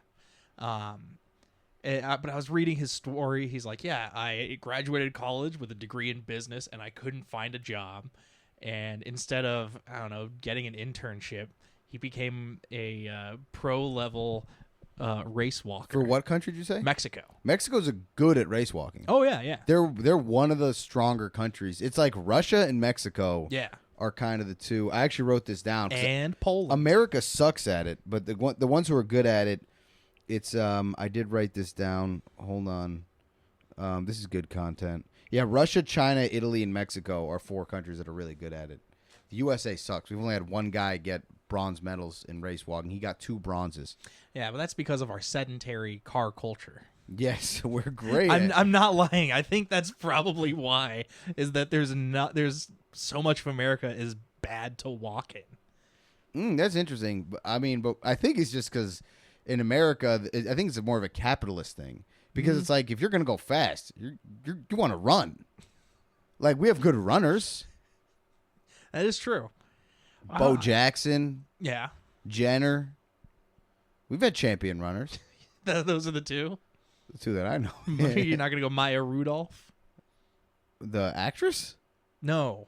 But I was reading his story. He's like, yeah, I graduated college with a degree in business, and I couldn't find a job. And instead of, I don't know, getting an internship, he became a pro-level race walker. For what country did you say? Mexico. Mexico's good at race walking. Oh, yeah. They're one of the stronger countries. It's like Russia and Mexico Yeah. are kind of the two. I actually wrote this down. And Poland. America sucks at it, but the ones who are good at it, it's I did write this down. Hold on. This is good content. Yeah, Russia, China, Italy, and Mexico are 4 countries that are really good at it. The USA sucks. We've only had one guy get bronze medals in race walking. He got 2 bronzes. Yeah, but that's because of our sedentary car culture. Yes, we're great. I'm not lying. I think that's probably why is that there's so much of America is bad to walk in. That's interesting. But I think it's just because in America, I think it's more of a capitalist thing. Because it's like if you're gonna go fast, you want to run. Like we have good runners. That is true. Bo Jackson, Yeah. Jenner. We've had champion runners. Those are the two. The 2 that I know. You're not gonna go Maya Rudolph? The actress? No.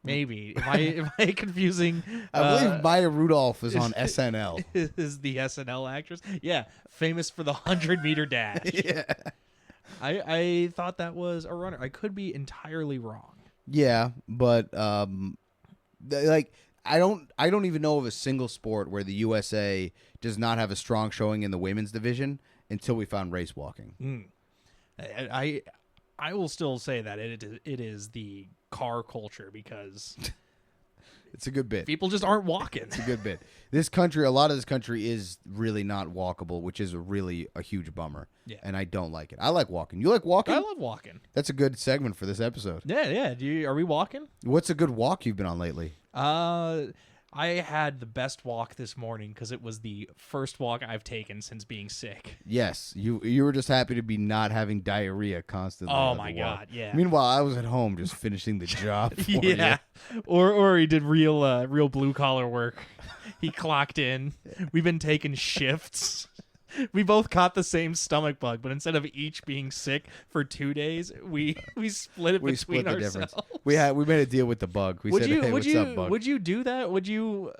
Maybe. Am I confusing? I believe Maya Rudolph is on SNL. Is the SNL actress? Yeah, famous for the 100-meter dash. Yeah. I thought that was a runner. I could be entirely wrong. Yeah, but like I don't even know of a single sport where the USA does not have a strong showing in the women's division until we found race walking. I will still say that it is the car culture because It's a good bit. people just aren't walking. It's a good bit. This country, a lot of this country is really not walkable, which is really a huge bummer. Yeah. And I don't like it. I like walking. You like walking? I love walking. That's a good segment for this episode. Yeah. Are we walking? What's a good walk you've been on lately? I had the best walk this morning because it was the first walk I've taken since being sick. Yes, you were just happy to be not having diarrhea constantly. Oh on my the walk. God, yeah. Meanwhile, I was at home just finishing the job. For Yeah, or he did real blue collar work. He clocked in. We've been taking shifts. We both caught the same stomach bug, but instead of each being sick for 2 days, we split it We between split the ourselves. difference. We made a deal with the bug. We said, "Hey, what's up, bug?" Would you do that? Would you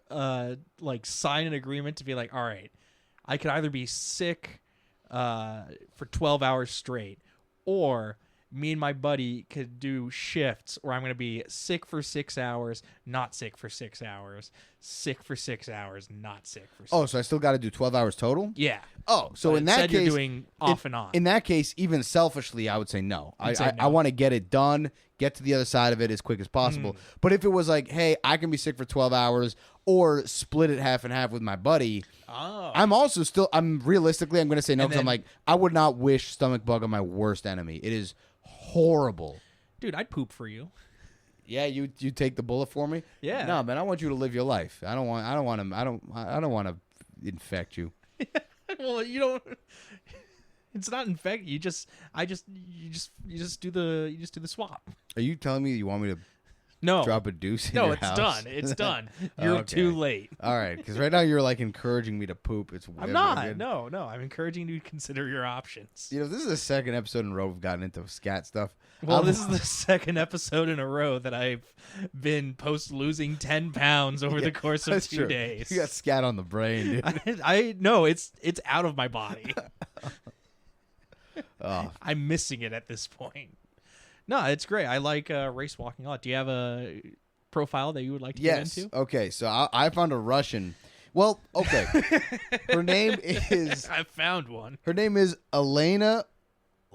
like sign an agreement to be like, all right, I could either be sick for 12 hours straight, or me and my buddy could do shifts where I'm going to be sick for 6 hours, not sick for 6 hours, sick for 6 hours, not sick for 6 Oh, so I still got to do 12 hours total? Yeah. Oh, so But in that instead case, you're doing off and on. In that case, even selfishly, I would say no. You'd say no. I want to get it done, get to the other side of it as quick as possible. But if it was like, hey, I can be sick for 12 hours or split it half and half with my buddy, I'm realistically, I'm going to say no because I'm like, I would not wish stomach bug on my worst enemy. It is horrible. Dude, I'd poop for you. Yeah, you take the bullet for me? Yeah. No, man, I want you to live your life. I don't want to infect you. Well, you don't. It's not infect. You just do the swap. Are you telling me you want me to No. drop a deuce in No, your it's house? done. It's done. You're Okay. too late. All right, because right now you're like encouraging me to poop. It's I'm not. No. I'm encouraging you to consider your options. You know, this is the second episode in a row we've gotten into scat stuff. Well, this is the second episode in a row that I've been post losing 10 pounds over the course of That's 2 true. days. You got scat on the brain, dude. I no, it's out of my body. Oh, I'm missing it at this point. No, it's great. I like race walking a lot. Do you have a profile that you would like to get yes. into? Okay, so I found a Russian. Well, okay. Her name is I found one. Elena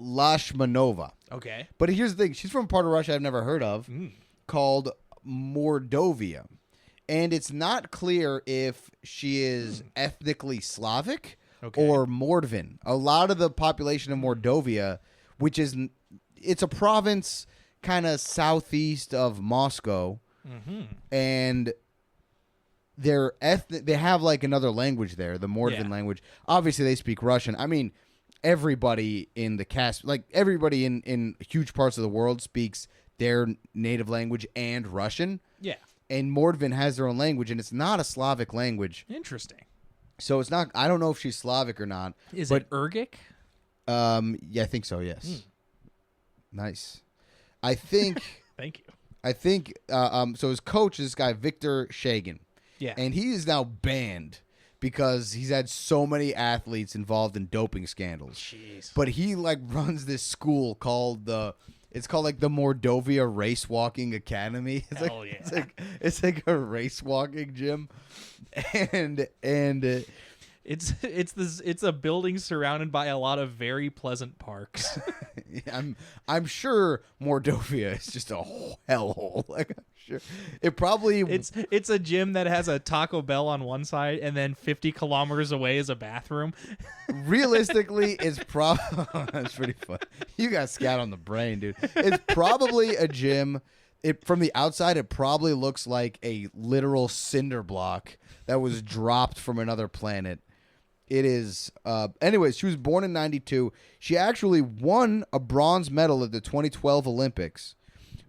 Lashmanova. Okay. But here's the thing: she's from part of Russia I've never heard of, called Mordovia, and it's not clear if she is ethnically Slavic or Mordvin. A lot of the population of Mordovia, which is it's a province kind of southeast of Moscow, and they're ethnic. They have like another language there, the Mordvin language. Obviously, they speak Russian. I mean, everybody in the cast, like everybody in huge parts of the world, speaks their native language and Russian. Yeah. And Mordvin has their own language, and it's not a Slavic language. Interesting. So it's not. I don't know if she's Slavic or not. Is it Urgic? Yeah, I think so. Yes. Nice. I think. Thank you. I think. So his coach is this guy Victor Shagan. Yeah. And he is now banned because he's had so many athletes involved in doping scandals. Jeez. But he like runs this school called it's called like the Mordovia Racewalking Academy. It's Hell like, yeah. it's like a racewalking gym, and it's a building surrounded by a lot of very pleasant parks. I'm sure Mordovia is just a hellhole. Like I'm sure it probably It's a gym that has a Taco Bell on one side and then 50 kilometers away is a bathroom. realistically it's probably that's pretty fun. You got scat on the brain, dude. It's probably a gym. From the outside, it probably looks like a literal cinder block that was dropped from another planet. It is. Anyways, she was born in 92. She actually won a bronze medal at the 2012 Olympics,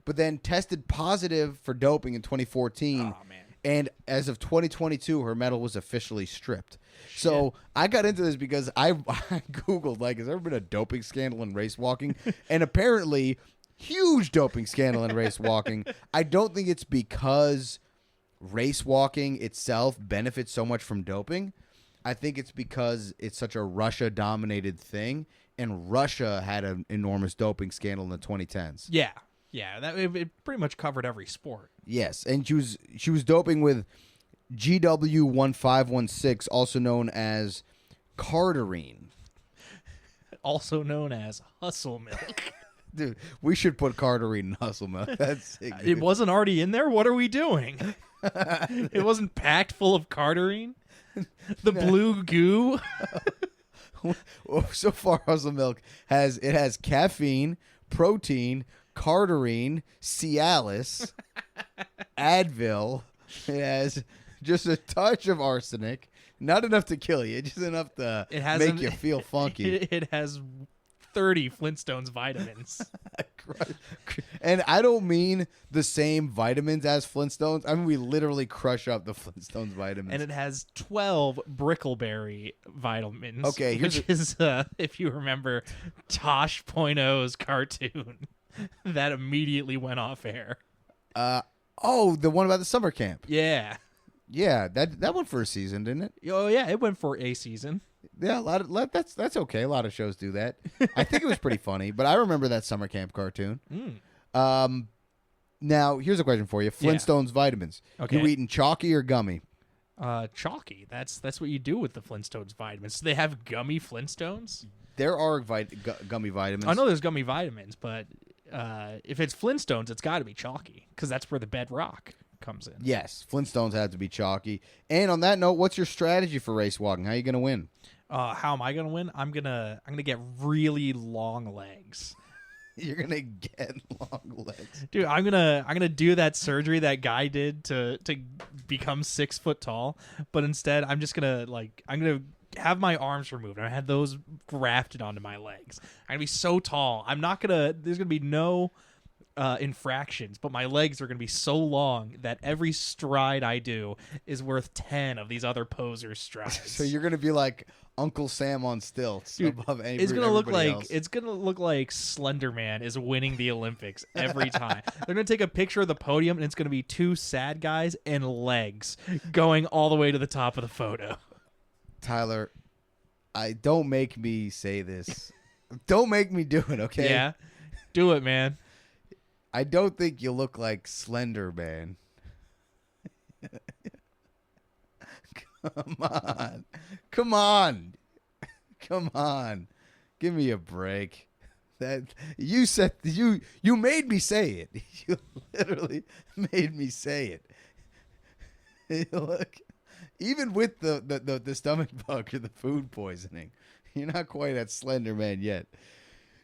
but then tested positive for doping in 2014. Oh, man. And as of 2022, her medal was officially stripped. So I got into this because I Googled, like, has there ever been a doping scandal in race walking? And apparently, huge doping scandal in race walking. I don't think it's because race walking itself benefits so much from doping. I think it's because it's such a Russia-dominated thing, and Russia had an enormous doping scandal in the 2010s. Yeah. It pretty much covered every sport. Yes, and she was doping with GW1516, also known as Cardarine. Also known as hustle milk. Dude, we should put Cardarine in hustle milk. That's sick, It wasn't already in there? What are we doing? It wasn't packed full of cardarine? The blue goo? So far, hustle milk has caffeine, protein, Cardarine, Cialis, Advil. It has just a touch of arsenic. Not enough to kill you, just enough to make you feel funky. It has 30 Flintstones vitamins. And I don't mean the same vitamins as Flintstones. I mean, we literally crush up the Flintstones vitamins. And it has 12 Brickleberry vitamins. Okay, which is, if you remember, Tosh Pointo's cartoon that immediately went off air. Oh, the one about the summer camp. Yeah. Yeah, that went for a season, didn't it? Oh, yeah, it went for a season. Yeah, that's okay. A lot of shows do that. I think it was pretty funny, but I remember that summer camp cartoon. Now, here's a question for you. Flintstones vitamins. Okay. You eating chalky or gummy? Chalky. That's what you do with the Flintstones vitamins. Do they have gummy Flintstones? There are gummy vitamins. I know there's gummy vitamins, but if it's Flintstones, it's got to be chalky because that's where the bedrock comes in. Yes, Flintstones have to be chalky. And on that note, what's your strategy for race walking? How are you going to win? How am I gonna win? I'm gonna get really long legs. You're gonna get long legs, dude. I'm gonna do that surgery that guy did to become 6 foot tall, but instead I'm gonna have my arms removed and I had those grafted onto my legs. I'm gonna be so tall. There's gonna be no infractions, but my legs are going to be so long that every stride I do is worth 10 of these other poser strides. So you're gonna be like Uncle Sam on stilts. Dude, above it's gonna look everybody like else. it's gonna look like Slender Man is winning the Olympics every time. They're gonna take a picture of the podium, and it's gonna be two sad guys and legs going all the way to the top of the photo. Tyler, don't make me say this. Don't make me do it, okay? Yeah, do it, man. I don't think you look like Slender Man. Come on. Come on. Come on. Give me a break. That you said you made me say it. You literally made me say it. Look, even with the stomach bug or the food poisoning, you're not quite at Slender Man yet.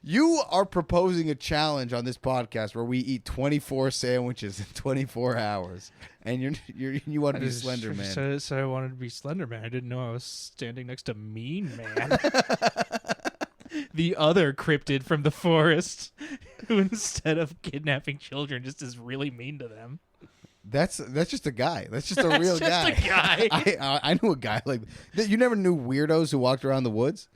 You are proposing a challenge on this podcast where we eat 24 sandwiches in 24 hours, and you want to be Slender Man. So I wanted to be Slender Man. I didn't know I was standing next to Mean Man, the other cryptid from the forest, who instead of kidnapping children, just is really mean to them. That's just a guy. That's just a real guy. Just a guy. I knew a guy like that. You never knew weirdos who walked around the woods.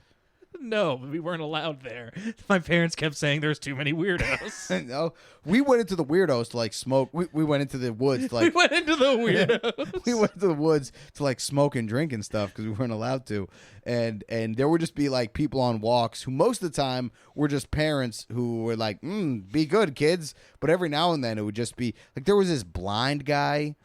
No, we weren't allowed there. My parents kept saying there's too many weirdos. No, we went into the weirdos to like smoke. We went into the woods to like. We went into the weirdos. We went to the woods to like smoke and drink and stuff because we weren't allowed to, and there would just be like people on walks who most of the time were just parents who were like, "Be good, kids," but every now and then it would just be like there was this blind guy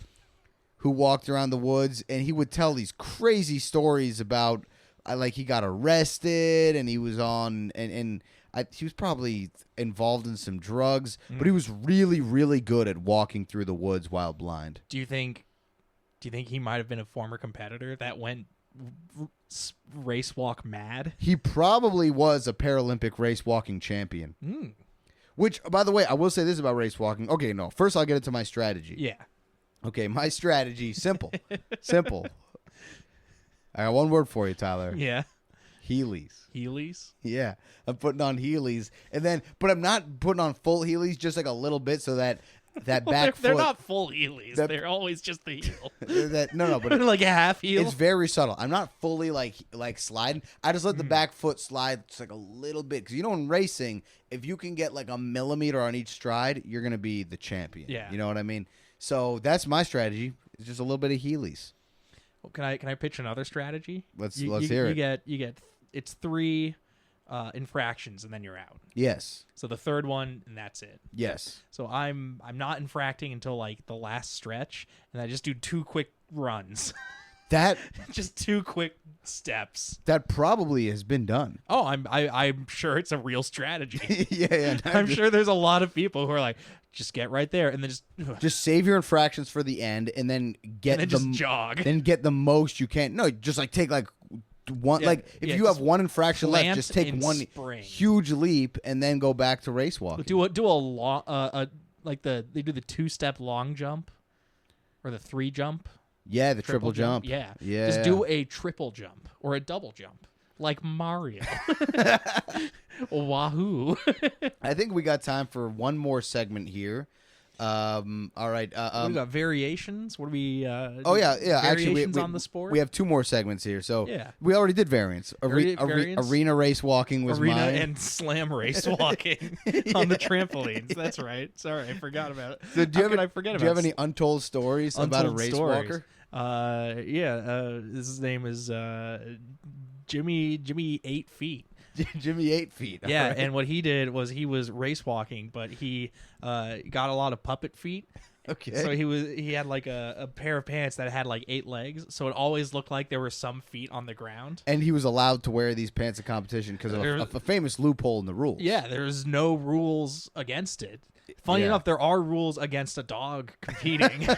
who walked around the woods and he would tell these crazy stories about. Like he got arrested and he was on and he was probably involved in some drugs, but he was really, really good at walking through the woods while blind. Do you think he might have been a former competitor that went race walk mad? He probably was a Paralympic race walking champion. Which, by the way, I will say this about race walking. Okay, no. First, I'll get into my strategy. Yeah. Okay, my strategy, simple. Simple. I got one word for you, Tyler. Yeah. Heelys. Heelys? Yeah. I'm putting on Heelys. But I'm not putting on full Heelys, just like a little bit so that back foot. They're not full Heelys. They're always just the heel. No, but like a half heel. It's very subtle. I'm not fully like sliding. I just let the back foot slide just like a little bit. Because, in racing, if you can get like a millimeter on each stride, you're going to be the champion. Yeah. You know what I mean? So that's my strategy. It's just a little bit of Heelys. Can I pitch another strategy? Let's hear it. You get it's 3 infractions and then you're out. Yes. So the third one and that's it. Yes. So I'm not infracting until like the last stretch, and I just do 2 quick runs. That just 2 quick steps. That probably has been done. Oh, I'm sure it's a real strategy. Yeah. I'm sure there's a lot of people who are like, just get right there and then just save your infractions for the end and then just jog. Then get the most you can. No, just like take like one. Yeah, like if you have one infraction left, just take one huge leap and then go back to race walking. Do a long like they do the 2-step long jump or the 3 jump. Yeah, the triple jump. Yeah. Yeah. Just do a triple jump or a double jump. Like Mario. Wahoo. I think we got time for one more segment here. All right. We got variations. What do we? Yeah. Variations Actually, on the sport. We have 2 more segments here. So yeah. We already did variants. Arena race walking was Arena mine. and slam race walking on the trampolines. That's right. Sorry, I forgot about it. So do you have any untold stories about a race walker? His name is Jimmy 8 feet. Jimmy 8 feet. Yeah, right. and what he did was he was race walking, but he got a lot of puppet feet. Okay. So he had like a pair of pants that had like 8 legs, so it always looked like there were some feet on the ground. And he was allowed to wear these pants in competition because of a famous loophole in the rules. Yeah, there's no rules against it. Funny enough, there are rules against a dog competing.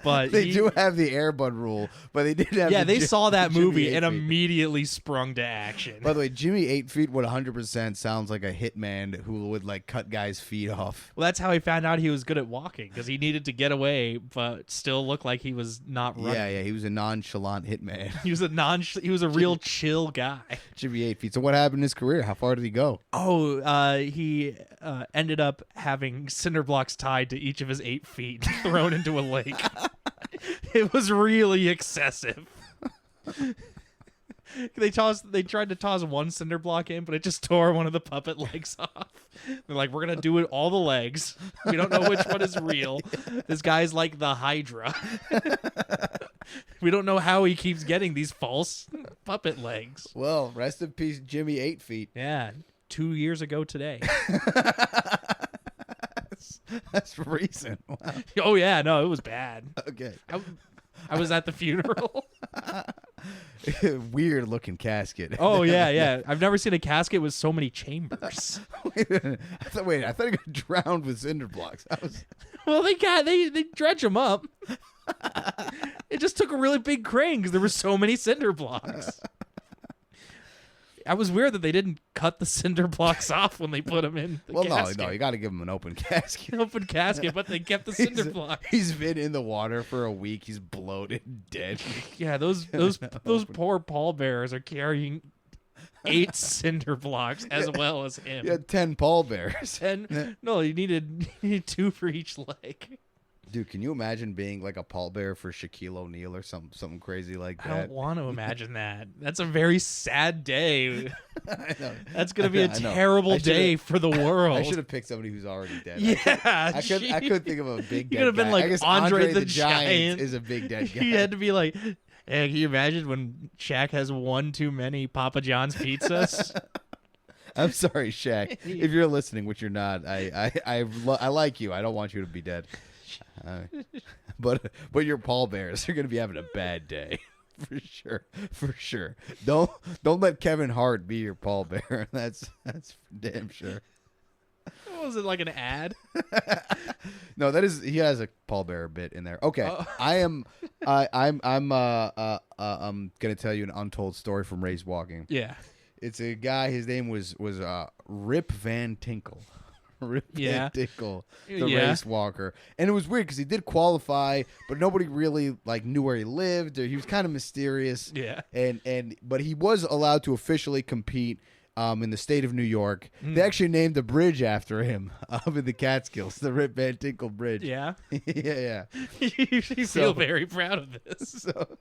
But they do have the Air Bud rule, but they did have. Yeah, they saw that movie and feet. Immediately sprung to action. By the way, Jimmy 8 feet would 100% sounds like a hitman who would like cut guys' feet off. Well, that's how he found out he was good at walking because he needed to get away, but still look like he was not running. Yeah, he was a nonchalant hitman. He was a real chill guy. Jimmy 8 feet. So what happened in his career? How far did he go? Oh, he ended up having cinder blocks tied to each of his 8 feet thrown into a lake. It was really excessive. They tried to toss one cinder block in, but it just tore one of the puppet legs off. They're like, we're going to do it all the legs. We don't know which one is real. This guy's like the Hydra. We don't know how he keeps getting these false puppet legs. Well, rest in peace, Jimmy 8 feet. Yeah, 2 years ago today. That's recent. Wow. Oh, yeah, no, it was bad. Okay. I was at the funeral. Weird looking casket. Oh, yeah. I've never seen a casket with so many chambers. Wait, I thought he got drowned with cinder blocks. Well, they dredge them up. It just took a really big crane because there were so many cinder blocks. I was weird that they didn't cut the cinder blocks off when they put them in the casket. No, you got to give him an open casket. Open casket, but they kept the cinder blocks. He's been in the water for a week. He's bloated, dead. Yeah, those poor pallbearers are carrying 8 cinder blocks as well as him. You had 10 pallbearers. No, you needed 2 for each leg. Dude, can you imagine being like a pallbearer for Shaquille O'Neal or something crazy like that? I don't want to imagine that. That's a very sad day. I know. That's going to be a terrible day for the world. I should have picked somebody who's already dead. Yeah. I couldn't think of a big dead You could have been guy. like I guess Andre the Giant is a big dead guy. He had to be like, hey, can you imagine when Shaq has one too many Papa John's pizzas? I'm sorry, Shaq. If you're listening, which you're not, I like you. I don't want you to be dead. But your pallbearers are going to be having a bad day. For sure. Don't let Kevin Hart be your pallbearer. That's for damn sure. Was it like an ad? No, he has a pallbearer bit in there. Okay. I'm gonna tell you an untold story from Racewalking. Yeah. It's a guy, his name was Rip Van Tinkle. Van Tinkle, the race walker. And it was weird because he did qualify, but nobody really knew where he lived, or he was kind of mysterious. Yeah. But he was allowed to officially compete in the state of New York. They actually named a bridge after him in the Catskills, the Rip Van Tinkle Bridge. Yeah. Yeah. You feel very proud of this. So,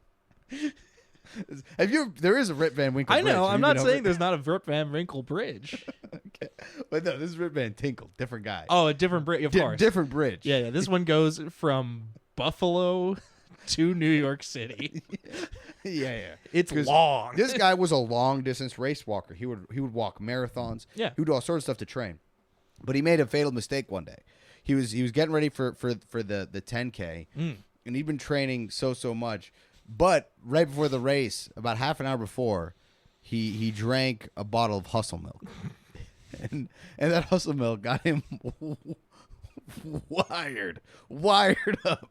there is a Rip Van Winkle Bridge. I know. I'm not saying there's not a Rip Van Winkle Bridge. Okay. But no, this is Rip Van Tinkle, different guy. Oh, a different bridge, of course. Different bridge. Yeah. This one goes from Buffalo to New York City. Yeah. It's long. This guy was a long distance race walker. He would walk marathons. Yeah. He would do all sorts of stuff to train. But he made a fatal mistake one day. He was getting ready for the 10K, and he'd been training so much. But right before the race, about half an hour before, he drank a bottle of Hustle Milk. And that Hustle Milk got him wired up.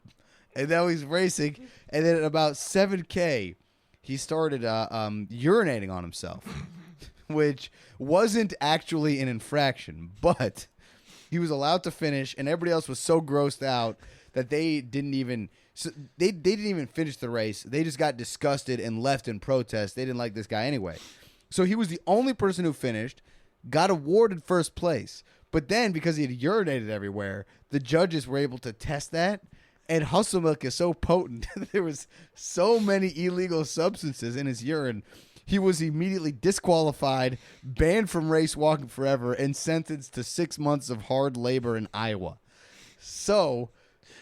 And now he's racing. And then at about 7K, he started urinating on himself, which wasn't actually an infraction. But he was allowed to finish, and everybody else was so grossed out that they didn't even finish the race. They just got disgusted and left in protest. They didn't like this guy anyway. So he was the only person who finished, got awarded first place. But then, because he had urinated everywhere, the judges were able to test that. And Hustle Milk is so potent. There was so many illegal substances in his urine. He was immediately disqualified, banned from race walking forever, and sentenced to 6 months of hard labor in Iowa. So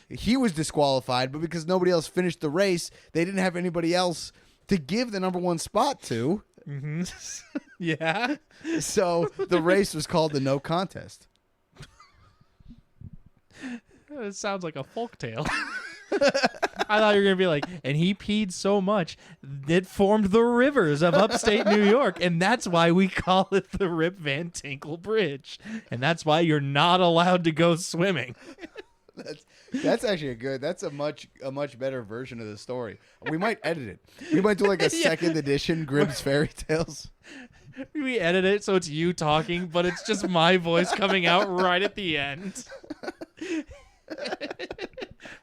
he was disqualified, but because nobody else finished the race, they didn't have anybody else to give the number one spot to. Mm-hmm. Yeah. So the race was called the No Contest. It sounds like a folktale. I thought you were going to be like, and he peed so much, it formed the rivers of upstate New York, and that's why we call it the Rip Van Tinkle Bridge. And that's why you're not allowed to go swimming. That's actually that's a much better version of the story. We might edit it. We might do like a second edition Grimm's Fairy Tales. We edit it so it's you talking, but it's just my voice coming out right at the end.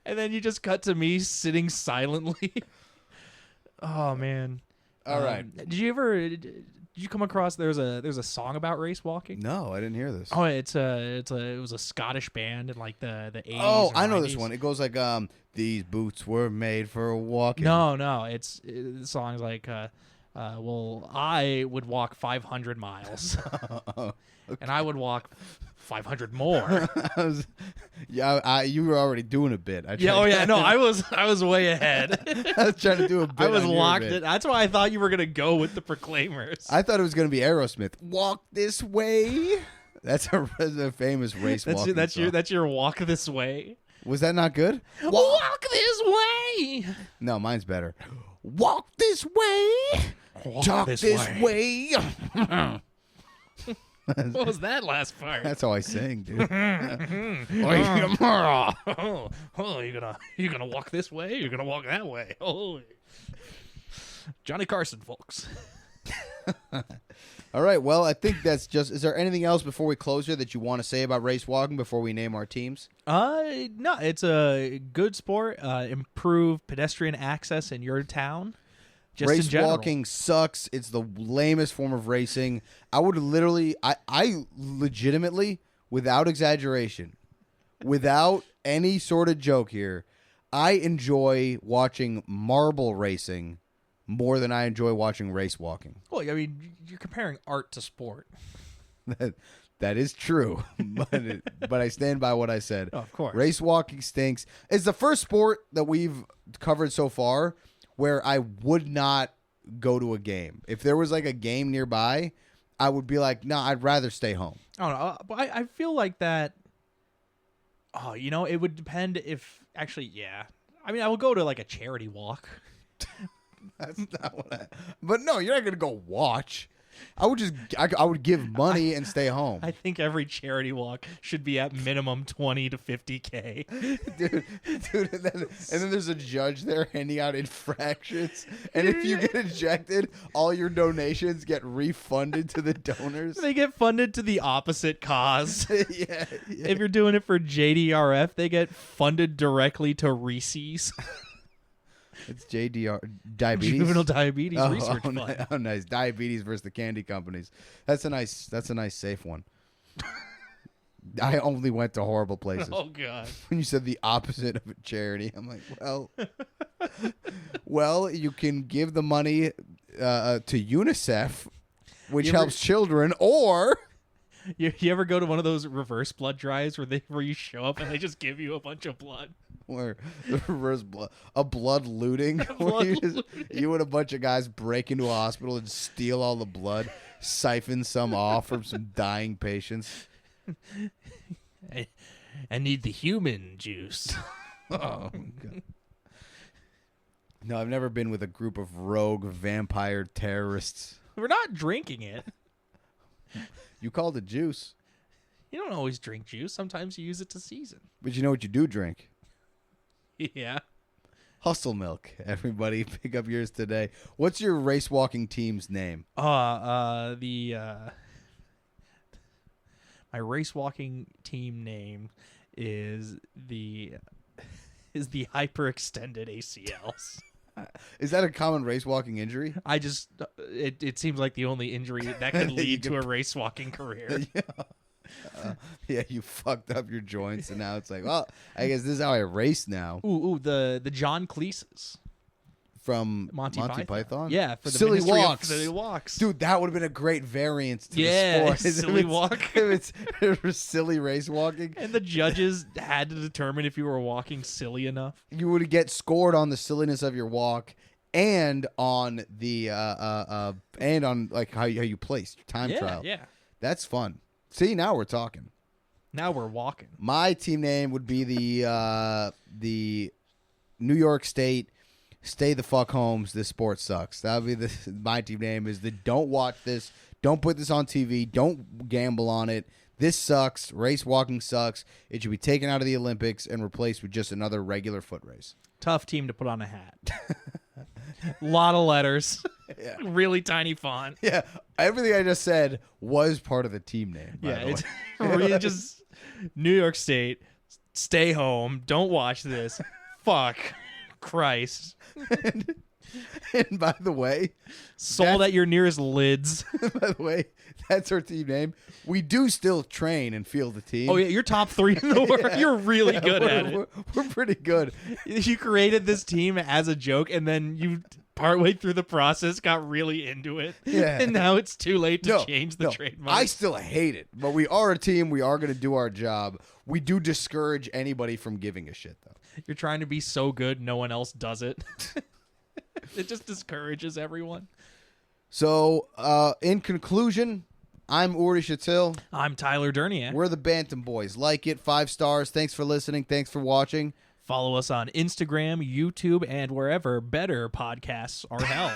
And then you just cut to me sitting silently. Oh, man. All right. Did you ever Did you come across there's a song about race walking? No, I didn't hear this. Oh, it was a Scottish band in like the 80s. Oh, or I know 90s. this one. It goes like these boots were made for walking. No, the song's like well, I would walk 500 miles. And I would walk 500 more. You were already doing a bit. No, I was way ahead. I was trying to do a bit. I was on your locked bit. in. That's why I thought you were gonna go with the Proclaimers. I thought it was going to be Aerosmith. Walk this way. That's a famous race walking song. That's your walk this way. Was that not good? Walk this way. No, mine's better. Walk this way. Talk this way. What was that last part? That's how I sing, dude. You're gonna walk this way. You're gonna walk that way. Oh, Johnny Carson, folks. All right. Well, I think that's just. Is there anything else before we close here that you want to say about race walking before we name our teams? No. It's a good sport. Improve pedestrian access in your town. Just race walking sucks. It's the lamest form of racing. I legitimately, without exaggeration, without any sort of joke here, I enjoy watching marble racing more than I enjoy watching race walking. Well, I mean, you're comparing art to sport. That is true, but I stand by what I said. Oh, of course. Race walking stinks. It's the first sport that we've covered so far where I would not go to a game. If there was like a game nearby, I would be like, no, I'd rather stay home. I don't know. But I feel like that. Oh, it would depend if actually, yeah. I mean, I would go to like a charity walk. That's not what But no, you're not going to go watch. I would give money and stay home. I think every charity walk should be at minimum 20 to 50K. Dude, and then there's a judge there handing out infractions. And if you get ejected, all your donations get refunded to the donors. They get funded to the opposite cause. Yeah. If you're doing it for JDRF, they get funded directly to Reese's. It's JDR diabetes. Juvenile Diabetes Research Fund. Oh, nice. Diabetes versus the candy companies. That's a nice safe one. I only went to horrible places. Oh God. When you said the opposite of a charity, I'm like, well, you can give the money to UNICEF, which helps children, or you ever go to one of those reverse blood drives where you show up and they just give you a bunch of blood? Or reverse blood looting. You and a bunch of guys break into a hospital and steal all the blood, siphon some off from some dying patients. I need the human juice. Oh, God. No, I've never been with a group of rogue vampire terrorists. We're not drinking it. You called it juice. You don't always drink juice. Sometimes you use it to season. But you know what you do drink? Yeah. Hustle milk. Everybody pick up yours today. What's your race walking team's name? My race walking team name is the hyperextended ACLs. Is that a common race walking injury? It seems like the only injury that could lead to a race walking career. Yeah, you fucked up your joints, and now it's like, well, I guess this is how I race now. Ooh, the John Cleese's from Monty Python. Yeah, for the silly walks. Silly walks, dude. That would have been a great variance to the sport. Silly walk. If it's silly race walking, and the judges had to determine if you were walking silly enough. You would get scored on the silliness of your walk, and on the and on like how you placed time trial. Yeah, that's fun. See, now we're talking. Now we're walking. My team name would be the New York State Stay the Fuck Homes. This sport sucks. That would be my team name is the don't watch this. Don't put this on TV. Don't gamble on it. This sucks. Race walking sucks. It should be taken out of the Olympics and replaced with just another regular foot race. Tough team to put on a hat. Lot of letters. Yeah. Really tiny font. Yeah. Everything I just said was part of the team name. Yeah. It's really just New York State. Stay home. Don't watch this. Fuck. Christ. And by the way, Sold at your nearest lids. by the way, that's our team name. We do still train and field the team. Oh, yeah, you're top 3 in the world. You're really good at it. We're pretty good. You created this team as a joke, and then you, partway through the process, got really into it. Yeah. And now it's too late to change the trademark. I still hate it, but we are a team. We are going to do our job. We do discourage anybody from giving a shit, though. You're trying to be so good, no one else does it. It just discourages everyone. So, in conclusion, I'm Uri Shatil. I'm Tyler Dernier. We're the Bantam Boys. Like it, 5 stars. Thanks for listening. Thanks for watching. Follow us on Instagram, YouTube, and wherever better podcasts are held.